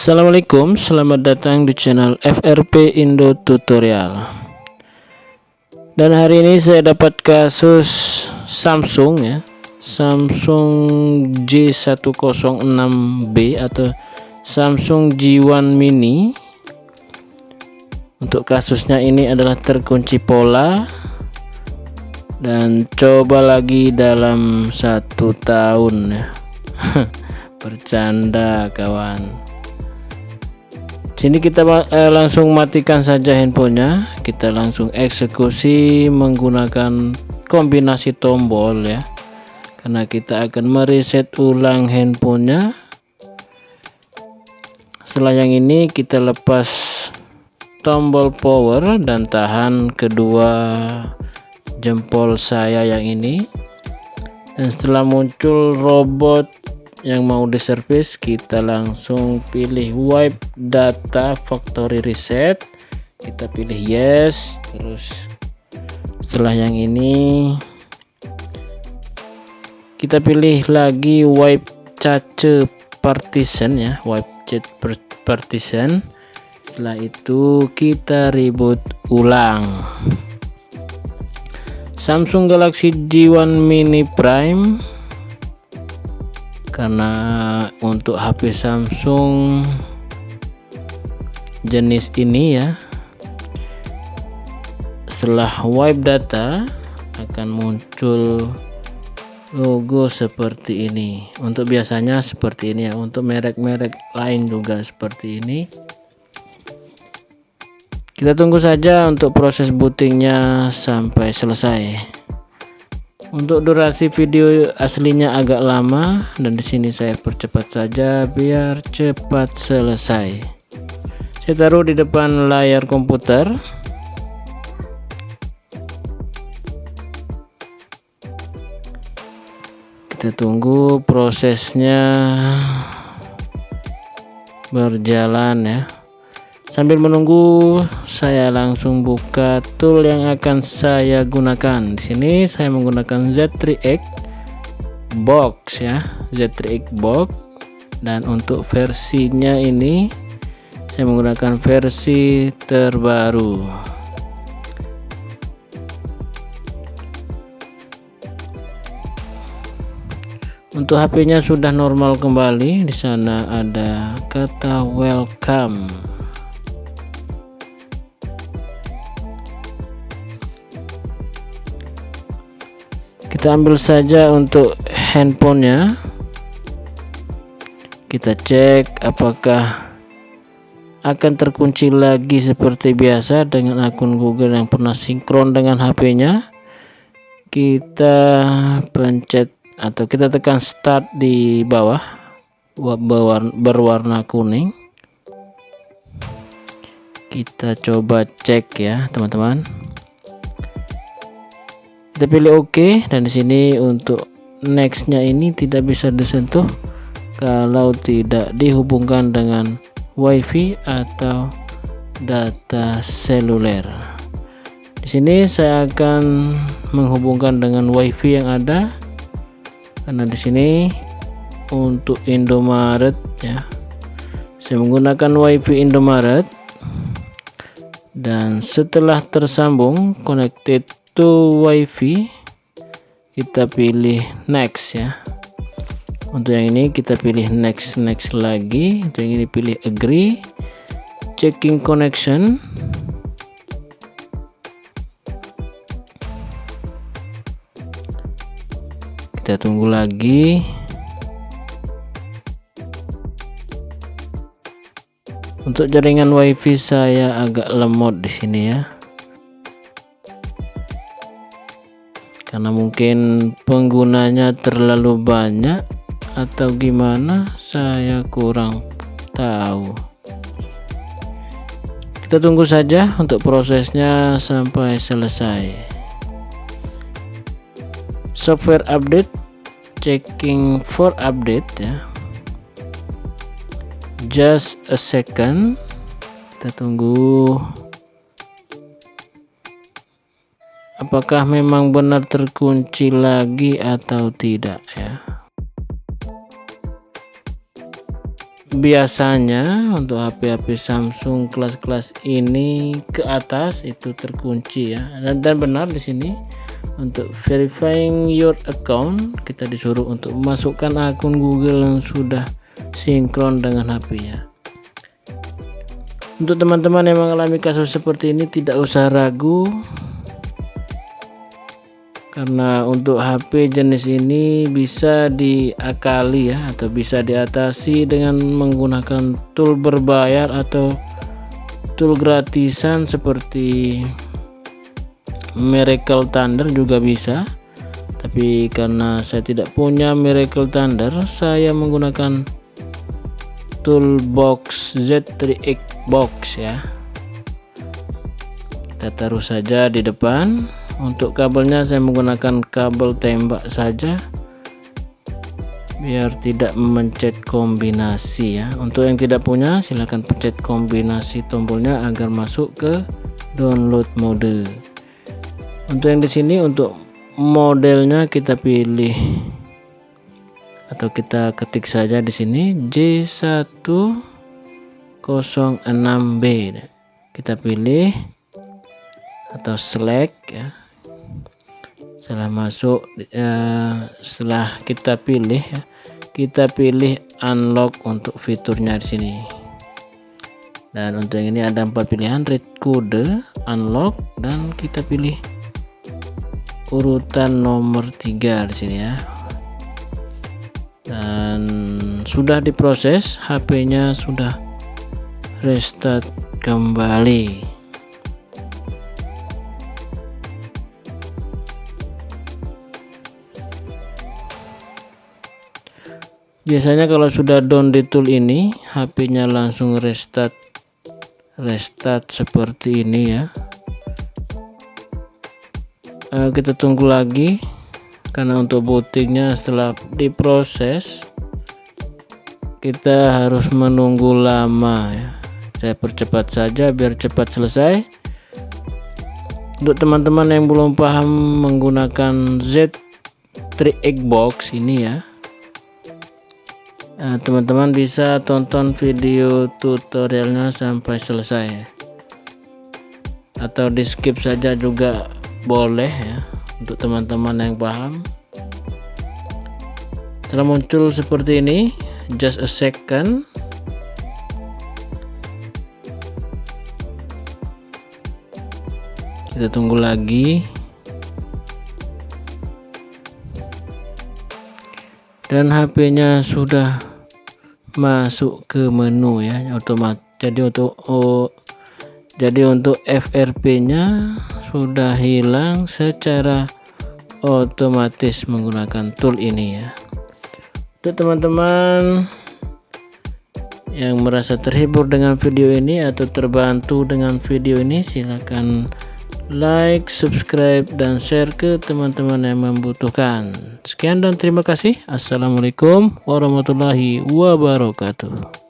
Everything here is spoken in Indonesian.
Assalamualaikum, selamat datang di channel FRP Indo Tutorial. Dan hari ini saya dapat kasus Samsung ya, Samsung J106B atau Samsung J1 Mini. Untuk kasusnya ini adalah terkunci pola dan coba lagi dalam 1 tahun ya. Bercanda kawan. Sini kita langsung matikan saja handphonenya. Kita langsung eksekusi menggunakan kombinasi tombol ya, karena kita akan mereset ulang handphonenya. Setelah yang ini kita lepas tombol power dan tahan kedua jempol saya yang ini, dan setelah muncul robot yang mau diservis, kita langsung pilih wipe data factory reset, kita pilih yes. Terus setelah yang ini kita pilih lagi wipe cache partition ya, wipe cache partition. Setelah itu kita reboot ulang. Samsung Galaxy J1 Mini Prime, karena untuk HP Samsung jenis ini ya, setelah wipe data akan muncul logo seperti ini. Untuk biasanya seperti ini ya, untuk merek-merek lain juga seperti ini. Kita tunggu saja untuk proses bootingnya sampai selesai. Untuk durasi video aslinya agak lama, dan di sini saya percepat saja biar cepat selesai. Saya taruh di depan layar komputer. Kita tunggu prosesnya berjalan ya. Sambil menunggu, saya langsung buka tool yang akan saya gunakan. Di sini saya menggunakan Z3X Box ya, Z3X Box. Dan untuk versinya ini saya menggunakan versi terbaru. Untuk HP-nya sudah normal kembali. Di sana ada kata welcome. Kita ambil saja untuk handphonenya, kita cek apakah akan terkunci lagi seperti biasa dengan akun Google yang pernah sinkron dengan HP-nya. Kita pencet atau kita tekan start di bawah berwarna kuning. Kita coba cek ya teman-teman. Kita pilih OK, dan di sini untuk nextnya ini tidak bisa disentuh kalau tidak dihubungkan dengan WiFi atau data seluler. Di sini saya akan menghubungkan dengan WiFi yang ada, karena di sini untuk Indomaret ya, saya menggunakan WiFi Indomaret. Dan setelah tersambung connected to WiFi, kita pilih next ya. Untuk yang ini kita pilih next lagi. Untuk yang ini pilih agree, checking connection. Kita tunggu lagi. Untuk jaringan WiFi saya agak lemot di sini ya, karena mungkin penggunanya terlalu banyak atau gimana, saya kurang tahu. Kita tunggu saja untuk prosesnya sampai selesai. Software update, checking for update ya. Just a second, kita tunggu apakah memang benar terkunci lagi atau tidak ya. biasanya untuk HP-HP Samsung kelas-kelas ini ke atas itu terkunci ya, dan benar di sini untuk verifying your account kita disuruh untuk memasukkan akun Google yang sudah sinkron dengan HP-nya. Untuk teman-teman yang mengalami kasus seperti ini tidak usah ragu, karena untuk HP jenis ini bisa diakali ya, atau bisa diatasi dengan menggunakan tool berbayar atau tool gratisan seperti Miracle Thunder juga bisa. Tapi karena saya tidak punya Miracle Thunder, saya menggunakan Toolbox Z3X Box ya. Kita taruh saja di depan. Untuk kabelnya saya menggunakan kabel tembak saja biar tidak mencet kombinasi ya. Untuk yang tidak punya silahkan pencet kombinasi tombolnya agar masuk ke download mode. Untuk yang di sini untuk modelnya kita pilih atau kita ketik saja di sini J106B. Kita pilih atau select ya. Setelah masuk setelah kita pilih ya, kita pilih unlock untuk fiturnya di sini. Dan untuk yang ini ada 4 pilihan, read code, unlock, dan kita pilih urutan nomor 3 di sini ya. Dan sudah diproses, HP-nya sudah restart kembali. Biasanya kalau sudah down di tool ini, HP-nya langsung restart seperti ini ya. Kita tunggu lagi karena untuk bootingnya setelah diproses kita harus menunggu lama ya. Saya percepat saja biar cepat selesai. Untuk teman-teman yang belum paham menggunakan Z3X Box ini ya, teman-teman bisa tonton video tutorialnya sampai selesai atau di skip saja juga boleh ya, untuk teman-teman yang paham. Setelah muncul seperti ini, just a second, kita tunggu lagi. Dan HP-nya sudah masuk ke menu ya, otomatis. Jadi untuk FRP-nya sudah hilang secara otomatis menggunakan tool ini ya. Untuk teman-teman yang merasa terhibur dengan video ini atau terbantu dengan video ini, silakan like, subscribe, dan share ke teman-teman yang membutuhkan. Sekian dan terima kasih. Assalamualaikum warahmatullahi wabarakatuh.